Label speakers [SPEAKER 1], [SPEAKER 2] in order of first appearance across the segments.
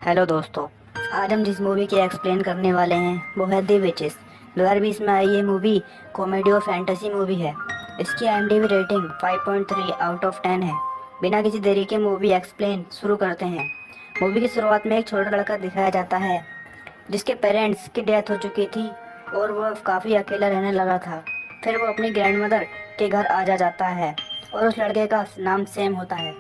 [SPEAKER 1] Hello दोस्तों। आज हम जिस मूवी की एक्सप्लेन करने वाले हैं वो है दी विचेस। 2020 में आई ये मूवी कॉमेडी और फैंटेसी मूवी है। इसकी IMDb रेटिंग 5.3 आउट ऑफ 10 है। बिना किसी देरी के मूवी एक्सप्लेन शुरू करते हैं। मूवी की शुरुआत में एक छोटा लड़का दिखाया जाता है जिसके पेरेंट्स की डेथ हो चुकी थी और वह काफ़ी अकेला रहने लगा था। फिर वो अपनी ग्रैंडमदर के घर आ जाता है और उस लड़के का नाम सैम होता है।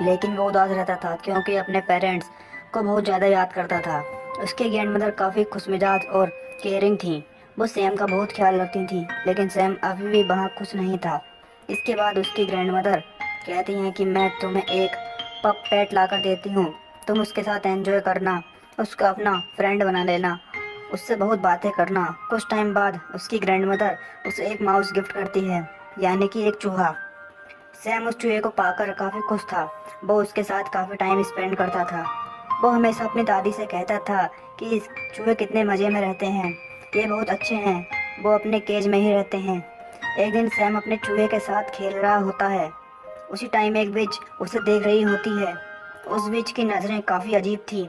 [SPEAKER 1] लेकिन वो उदास रहता था क्योंकि अपने पेरेंट्स को बहुत ज़्यादा याद करता था। उसकी ग्रैंडमदर काफ़ी खुशमिजाज और केयरिंग थी। वो सैम का बहुत ख्याल रखती थी, लेकिन सैम अभी भी वहाँ खुश नहीं था। इसके बाद उसकी ग्रैंडमदर कहती हैं कि मैं तुम्हें एक पप पेट ला कर देती हूँ, तुम उसके साथ एंजॉय करना, उसका अपना फ्रेंड बना लेना, उससे बहुत बातें करना। कुछ टाइम बाद उसकी ग्रैंडमदर उसे एक माउस गिफ्ट करती है, यानी कि एक चूहा। सैम उस चूहे को पाकर काफ़ी खुश था। वो उसके साथ काफ़ी टाइम स्पेंड करता था। वो हमेशा अपनी दादी से कहता था कि इस चूहे कितने मज़े में रहते हैं, ये बहुत अच्छे हैं, वो अपने केज में ही रहते हैं। एक दिन सैम अपने चूहे के साथ खेल रहा होता है। उसी टाइम एक विच उसे देख रही होती है। उस विच की नज़रें काफ़ी अजीब थी।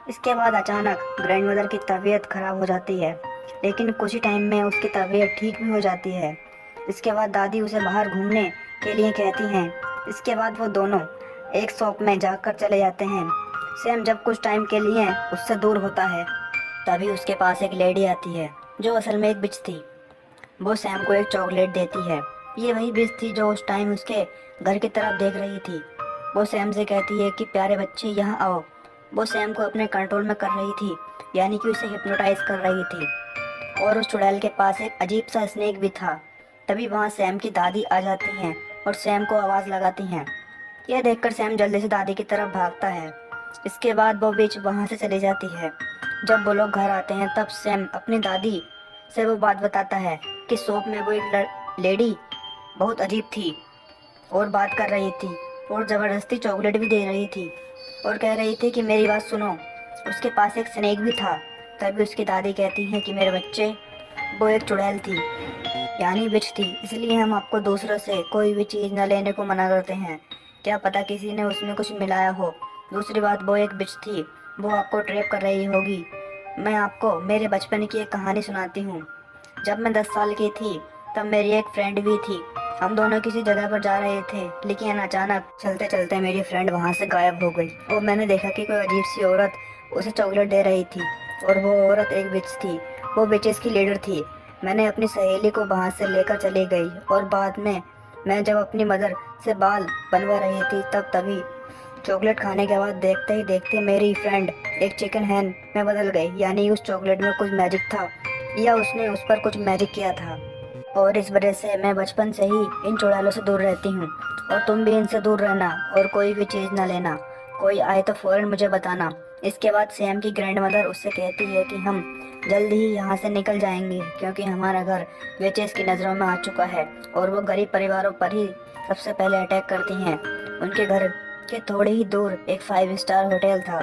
[SPEAKER 1] इसके बाद अचानक ग्रैंडमदर की तबीयत खराब हो जाती है, लेकिन कुछ ही टाइम में उसकी तबीयत ठीक भी हो जाती है। इसके बाद दादी उसे बाहर घूमने के लिए कहती हैं। इसके बाद वो दोनों एक शॉप में जाकर चले जाते हैं। सैम जब कुछ टाइम के लिए उससे दूर होता है, तभी उसके पास एक लेडी आती है जो असल में एक बिच थी। वो सैम को एक चॉकलेट देती है। ये वही बिच थी जो उस टाइम उसके घर की तरफ देख रही थी। वो सैम से कहती है कि प्यारे बच्चे यहाँ आओ। वो सैम को अपने कंट्रोल में कर रही थी, यानी कि उसे हिप्नोटाइज कर रही थी। और उस चुड़ैल के पास एक अजीब सा स्नेक भी था। तभी वहाँ सैम की दादी आ जाती हैं और सैम को आवाज़ लगाती हैं। यह देखकर सैम जल्दी से दादी की तरफ भागता है। इसके बाद वो बीच वहाँ से चली जाती है। जब वो लोग घर आते हैं तब सैम अपनी दादी से वो बात बताता है कि शॉप में वो एक लेडी बहुत अजीब थी और बात कर रही थी और ज़बरदस्ती चॉकलेट भी दे रही थी और कह रही थी कि मेरी बात सुनो। उसके पास एक स्नेक भी था। तभी उसकी दादी कहती है कि मेरे बच्चे, वो एक चुड़ैल थी, यानी विच थी, इसलिए हम आपको दूसरों से कोई भी चीज़ न लेने को मना करते हैं। क्या पता किसी ने उसमें कुछ मिलाया हो। दूसरी बात, वो एक विच थी, वो आपको ट्रैप कर रही होगी। मैं आपको मेरे बचपन की एक कहानी सुनाती हूँ। जब मैं 10 साल की थी तब मेरी एक फ्रेंड भी थी। हम दोनों किसी जगह पर जा रहे थे, लेकिन अचानक चलते चलते मेरी फ्रेंड वहाँ से गायब हो गई और मैंने देखा कि कोई अजीब सी औरत उसे चॉकलेट दे रही थी और वो औरत एक विच थी। वो विचेस की लीडर थी। मैंने अपनी सहेली को वहाँ से लेकर चली गई और बाद में मैं जब अपनी मदर से बाल बनवा रही थी तभी चॉकलेट खाने के बाद देखते ही देखते मेरी फ्रेंड एक चिकन हैन में बदल गई, यानी उस चॉकलेट में कुछ मैजिक था या उसने उस पर कुछ मैजिक किया था। और इस वजह से मैं बचपन से ही इन चुड़ैलों से दूर रहती हूँ और तुम भी इनसे दूर रहना और कोई भी चीज़ ना लेना। कोई आए तो फ़ौरन मुझे बताना। इसके बाद सैम की ग्रैंडमदर उससे कहती है कि हम जल्द ही यहाँ से निकल जाएंगे क्योंकि हमारा घर विचेस की नज़रों में आ चुका है और वो गरीब परिवारों पर ही सबसे पहले अटैक करती हैं। उनके घर के थोड़े ही दूर एक 5 स्टार होटल था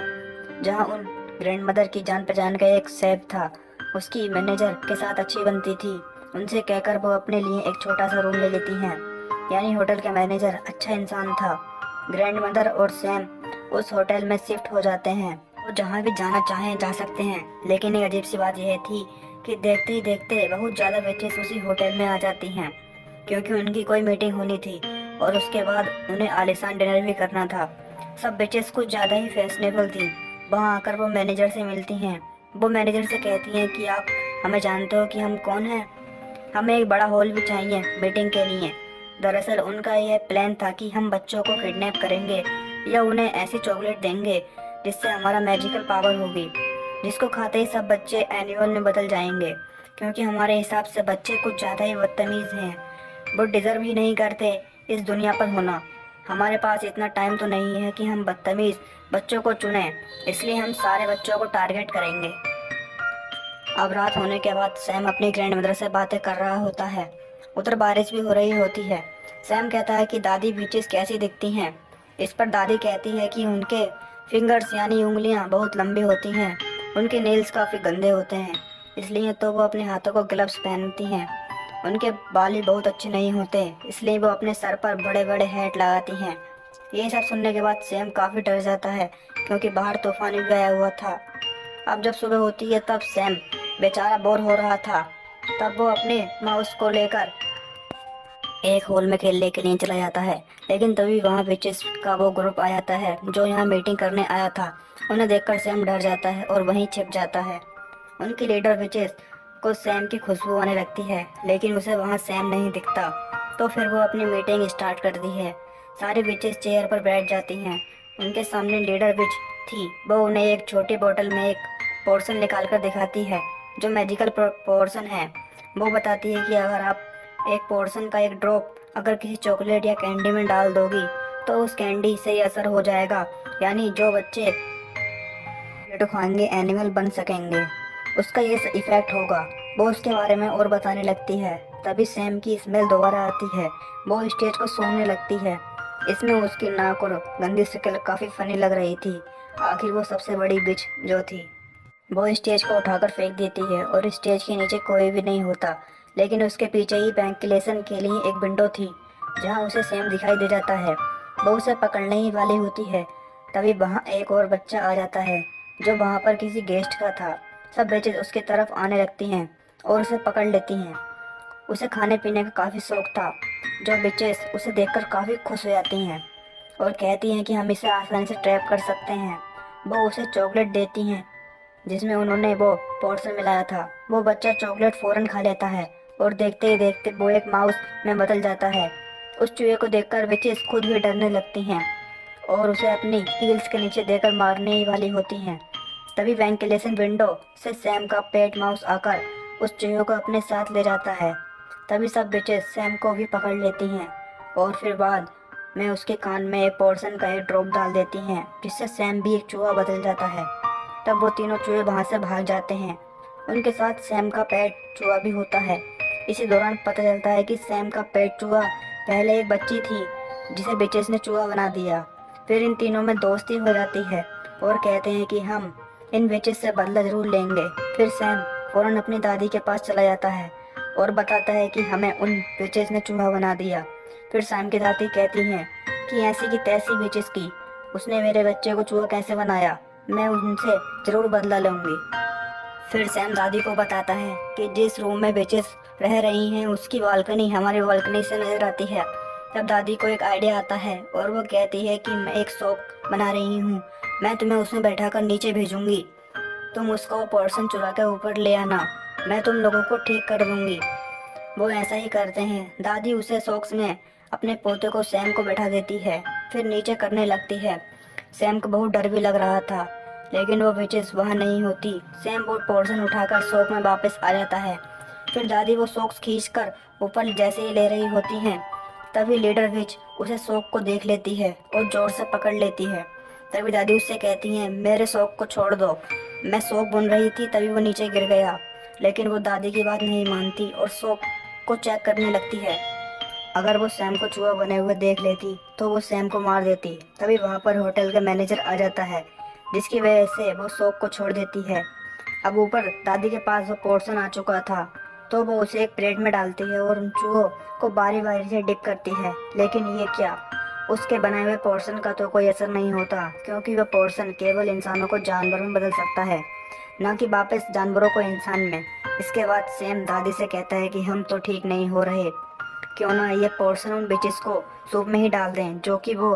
[SPEAKER 1] जहाँ उन ग्रैंडमदर की जान पहचान का एक शेफ था। उसकी मैनेजर के साथ अच्छी बनती थी। उनसे कहकर वो अपने लिए एक छोटा सा रूम ले लेती हैं, यानी होटल का मैनेजर अच्छा इंसान था। ग्रैंडमदर और सैम उस होटल में शिफ्ट हो जाते हैं। वो जहाँ भी जाना चाहें जा सकते हैं, लेकिन एक अजीब सी बात यह थी कि देखते ही देखते बहुत ज़्यादा बेचेस उसी होटल में आ जाती हैं क्योंकि उनकी कोई मीटिंग होनी थी और उसके बाद उन्हें आलीशान डिनर भी करना था। सब बेचेस कुछ ज़्यादा ही फैशनेबल थी। वहाँ आकर वो मैनेजर से मिलती हैं। वो मैनेजर से कहती हैं कि आप हमें जानते हो कि हम कौन हैं, हमें एक बड़ा हॉल भी चाहिए मीटिंग के लिए। दरअसल उनका यह प्लान था कि हम बच्चों को किडनैप करेंगे या उन्हें ऐसी चॉकलेट देंगे जिससे हमारा मैजिकल पावर होगी, जिसको खाते ही सब बच्चे एनिमल में बदल जाएंगे। क्योंकि हमारे हिसाब से बच्चे कुछ ज़्यादा ही बदतमीज़ हैं, वो डिज़र्व ही नहीं करते इस दुनिया पर होना। हमारे पास इतना टाइम तो नहीं है कि हम बदतमीज़ बच्चों को चुनें, इसलिए हम सारे बच्चों को टारगेट करेंगे। अब रात होने के बाद सैम अपनी ग्रैंडमदर से बातें कर रहा होता है। उधर बारिश भी हो रही होती है। सैम कहता है कि दादी बीचेस कैसी दिखती हैं। इस पर दादी कहती है कि उनके फिंगर्स यानी उंगलियां बहुत लंबी होती हैं, उनके नेल्स काफ़ी गंदे होते हैं, इसलिए तो वो अपने हाथों को ग्लव्स पहनती हैं। उनके बाल भी बहुत अच्छे नहीं होते, इसलिए वो अपने सर पर बड़े बड़े हैट लगाती हैं। ये सब सुनने के बाद सैम काफ़ी डर जाता है क्योंकि बाहर तूफान भी आया हुआ था। अब जब सुबह होती है तब सैम बेचारा बोर हो रहा था। तब वो अपने माउस को लेकर एक हॉल में खेलने के लिए चला जाता है। लेकिन तभी वहाँ विचेस का वो ग्रुप आ जाता है जो यहाँ मीटिंग करने आया था। उन्हें देखकर सैम डर जाता है और वहीं छिप जाता है। उनकी लीडर विचेस को सैम की खुशबू आने लगती है, लेकिन उसे वहाँ सैम नहीं दिखता। तो फिर वो अपनी मीटिंग स्टार्ट करती है। सारी विचेस चेयर पर बैठ जाती हैं। उनके सामने लीडर विच थी। वो उन्हें एक छोटी बोतल में एक पोर्शन निकाल कर दिखाती है जो मैजिकल पोर्शन है। वो बताती है कि अगर आप एक पोर्शन का एक ड्रॉप अगर किसी चॉकलेट या कैंडी में डाल दोगी तो उस कैंडी से ही असर हो जाएगा, यानी जो बच्चे तो खाएंगे एनिमल बन सकेंगे, उसका ये इफेक्ट होगा। वो उसके बारे में और बताने लगती है। तभी सैम की स्मेल दोबारा आती है। वो स्टेज को सूंघने लगती है। इसमें उसकी नाक और गंदी शक्ल काफ़ी फनी लग रही थी। आखिर वो सबसे बड़ी बिच जो थी। वो स्टेज को उठाकर फेंक देती है और स्टेज के नीचे कोई भी नहीं होता। लेकिन उसके पीछे ही वेंटिलेशन के लिए एक विंडो थी जहाँ उसे सैम दिखाई दे जाता है। वो उसे पकड़ने ही वाली होती है। तभी वहाँ एक और बच्चा आ जाता है जो वहाँ पर किसी गेस्ट का था। सब बच्चे उसकी तरफ आने लगती हैं और उसे पकड़ लेती हैं। उसे खाने पीने का काफ़ी शौक था। जो बिचेस उसे देखकर काफ़ी खुश हो जाती हैं और कहती हैं कि हम इसे आसानी से ट्रैप कर सकते हैं। वो उसे चॉकलेट देती हैं जिसमें उन्होंने वो पोर्शन मिलाया था। वो बच्चा चॉकलेट फौरन खा लेता है और देखते ही देखते वो एक माउस में बदल जाता है। उस चूहे को देखकर विचेस खुद भी डरने लगती हैं और उसे अपनी हील्स के नीचे देकर मारने ही वाली होती हैं। तभी वेंटिलेशन विंडो से सैम का पेट माउस आकर उस चूहे को अपने साथ ले जाता है। तभी सब विचेस सैम को भी पकड़ लेती हैं और फिर बाद में उसके कान में एक पोर्शन का एक ड्रॉप डाल देती हैं जिससे सैम भी एक चूहा बदल जाता है। तब वो तीनों चूहे वहाँ से भाग जाते हैं। उनके साथ सैम का पेट चूहा भी होता है। इसी दौरान पता चलता है कि सैम का पेट चूहा पहले एक बच्ची थी जिसे बिचेस ने चूहा बना दिया। फिर इन तीनों में दोस्ती हो जाती है और कहते हैं कि हम इन बिचेस से बदला जरूर लेंगे। फिर सैम फौरन अपनी दादी के पास चला जाता है और बताता है कि हमें उन बिचेस ने चूहा बना दिया। फिर सैम की दादी कहती हैं कि ऐसी की तैसी बिचेस की, उसने मेरे बच्चे को चूहा कैसे बनाया, मैं उनसे जरूर बदला लूंगी। फिर सैम दादी को बताता है कि जिस रूम में बेचेस रह रही हैं उसकी बालकनी हमारी बालकनी से नजर आती है। तब दादी को एक आइडिया आता है और वो कहती है कि मैं एक शॉप बना रही हूँ, मैं तुम्हें उसमें बैठाकर नीचे भेजूंगी। तुम उसका वो पर्सन चुरा कर ऊपर ले आना, मैं तुम लोगों को ठीक कर दूंगी। वो ऐसा ही करते हैं। दादी उसे सॉक्स में अपने पोते को सैम को बैठा देती है, फिर नीचे करने लगती है। सैम को बहुत डर भी लग रहा था, लेकिन वो विचेस वहाँ नहीं होती। सैम वो पोर्शन उठाकर सॉक में वापस आ जाता है। फिर दादी वो सॉक्स खींचकर ऊपर जैसे ही ले रही होती हैं, तभी लीडर विच उसे सॉक को देख लेती है और जोर से पकड़ लेती है। तभी दादी उससे कहती हैं, मेरे सॉक को छोड़ दो, मैं सॉक बुन रही थी तभी वो नीचे गिर गया। लेकिन वो दादी की बात नहीं मानती और सॉक को चेक करने लगती है। अगर वो सैम को चूहा बने हुए देख लेती तो वो सैम को मार देती। तभी वहाँ पर होटल का मैनेजर आ जाता है जिसकी वजह से वो शॉप को छोड़ देती है। अब ऊपर दादी के पास वो पोर्शन आ चुका था तो वो उसे एक प्लेट में डालती है और उन चूहों को बारी बारी से डिप करती है। लेकिन ये क्या, उसके बनाए हुए पोर्शन का तो कोई असर नहीं होता क्योंकि वह पोर्शन केवल इंसानों को जानवरों में बदल सकता है, ना कि वापस जानवरों को इंसान में। इसके बाद सैम दादी से कहता है कि हम तो ठीक नहीं हो रहे, क्यों ना ये पोर्शन उन बिचेस को सूप में ही डाल दें जो कि वो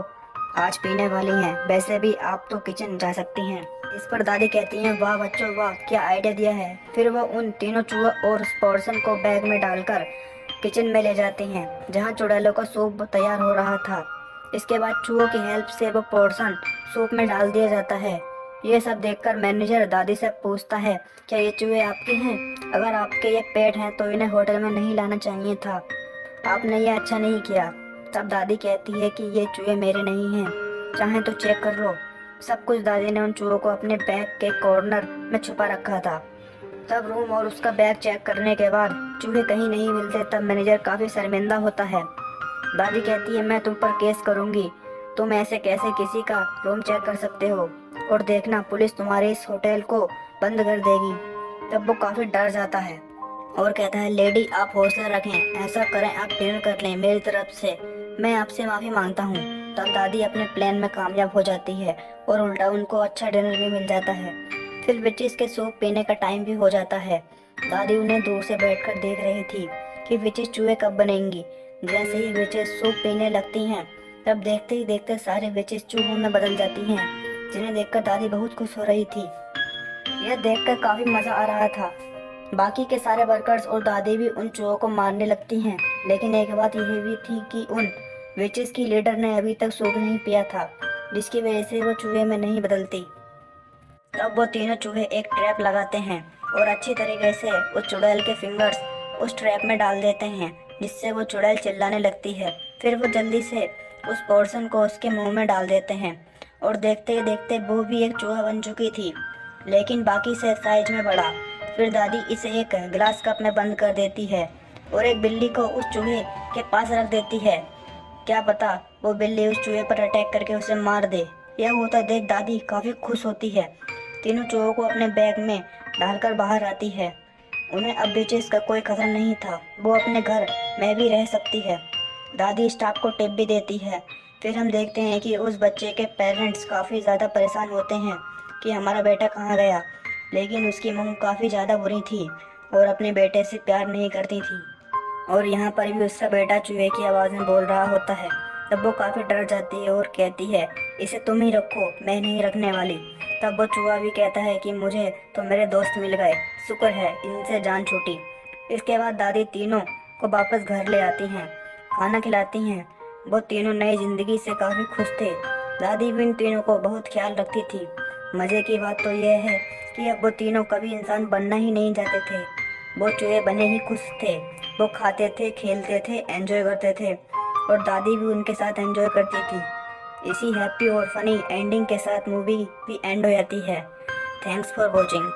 [SPEAKER 1] आज पीने वाली हैं। वैसे भी आप तो किचन जा सकती हैं। इस पर दादी कहती हैं, वाह बच्चों वाह, क्या आइडिया दिया है। फिर वो उन तीनों चूहों और उस पोर्शन को बैग में डालकर किचन में ले जाती हैं जहाँ चुड़ैलों का सूप तैयार हो रहा था। इसके बाद चूहों की हेल्प से वो पोर्शन सूप में डाल दिया जाता है। ये सब देखकर मैनेजर दादी से पूछता है, क्या ये चूहे आपके हैं? अगर आपके ये पेट हैं तो इन्हें होटल में नहीं लाना चाहिए था, आपने ये अच्छा नहीं किया। तब दादी कहती है कि ये चूहे मेरे नहीं हैं, चाहे तो चेक कर लो। सब कुछ दादी ने उन चूहों को अपने बैग के कॉर्नर में छुपा रखा था। तब रूम और उसका बैग चेक करने के बाद चूहे कहीं नहीं मिलते। तब मैनेजर काफ़ी शर्मिंदा होता है। दादी कहती है, मैं तुम पर केस करूँगी, तुम ऐसे कैसे किसी का रूम चेक कर सकते हो, और देखना पुलिस तुम्हारे इस होटल को बंद कर देगी। तब वो काफ़ी डर जाता है और कहता है, लेडी आप हौसला रखें, ऐसा करें आप डिनर कर लें मेरी तरफ से, मैं आपसे माफ़ी मांगता हूँ। तब दादी अपने प्लान में कामयाब हो जाती है और उल्टा उनको अच्छा डिनर भी मिल जाता है। फिर विचेस के सूप पीने का टाइम भी हो जाता है। दादी उन्हें दूर से बैठकर देख रही थी कि विचेस चूहे कब बनेंगी। जैसे ही विचेस सूप पीने लगती हैं, तब देखते ही देखते सारे विचेस चूहों में बदल जाती हैं, जिन्हें देखकर दादी बहुत खुश हो रही थी। यह देखकर काफी मजा आ रहा था। बाकी के सारे वर्कर्स और दादी भी उन चूहों को मारने लगती हैं, लेकिन एक बात यह भी थी कि उन विचेस की लीडर ने अभी तक सूप नहीं पिया था, जिसकी वजह से वो चूहे में नहीं बदलती। तब वो तीनों चूहे एक ट्रैप लगाते हैं और अच्छी तरीके से उस चुड़ैल के फिंगर्स उस ट्रैप में डाल देते हैं, जिससे वो चुड़ैल चिल्लाने लगती है। फिर वो जल्दी से उस पोर्शन को उसके मुंह में डाल देते हैं और देखते ही देखते वो भी एक चूहा बन चुकी थी, लेकिन बाकी से साइज में बड़ा। फिर दादी इसे एक ग्लास कप में बंद कर देती है और एक बिल्ली को उस चूहे के पास रख देती है। क्या पता वो बिल्ली उस चूहे पर अटैक करके उसे मार दे। यह होता देख दादी काफी खुश होती है। तीनों चूहों को अपने बैग में डालकर बाहर आती है। उन्हें अब विचेस का कोई खतरा नहीं था, वो अपने घर में भी रह सकती है। दादी स्टाफ को टिप भी देती है। फिर हम देखते हैं कि उस बच्चे के पेरेंट्स काफ़ी ज़्यादा परेशान होते हैं कि हमारा बेटा कहाँ गया, लेकिन उसकी मम्मी काफ़ी ज़्यादा बुरी थी और अपने बेटे से प्यार नहीं करती थी। और यहाँ पर भी उसका बेटा चूहे की आवाज़ में बोल रहा होता है। तब वो काफ़ी डर जाती है और कहती है, इसे तुम ही रखो, मैं नहीं रखने वाली। तब वो चूहा भी कहता है कि मुझे तो मेरे दोस्त मिल गए, शुक्र है इनसे जान छूटी। इसके बाद दादी तीनों को वापस घर ले आती हैं, खाना खिलाती हैं। वो तीनों नई ज़िंदगी से काफ़ी खुश थे। दादी भी इन तीनों को बहुत ख्याल रखती थी। मज़े की बात तो यह है कि अब वो तीनों कभी इंसान बनना ही नहीं चाहते थे, वो चूहे बने ही खुश थे। वो खाते थे, खेलते थे, एंजॉय करते थे और दादी भी उनके साथ एंजॉय करती थी। इसी हैप्पी और फनी एंडिंग के साथ मूवी भी एंड हो जाती है। Thanks for watching.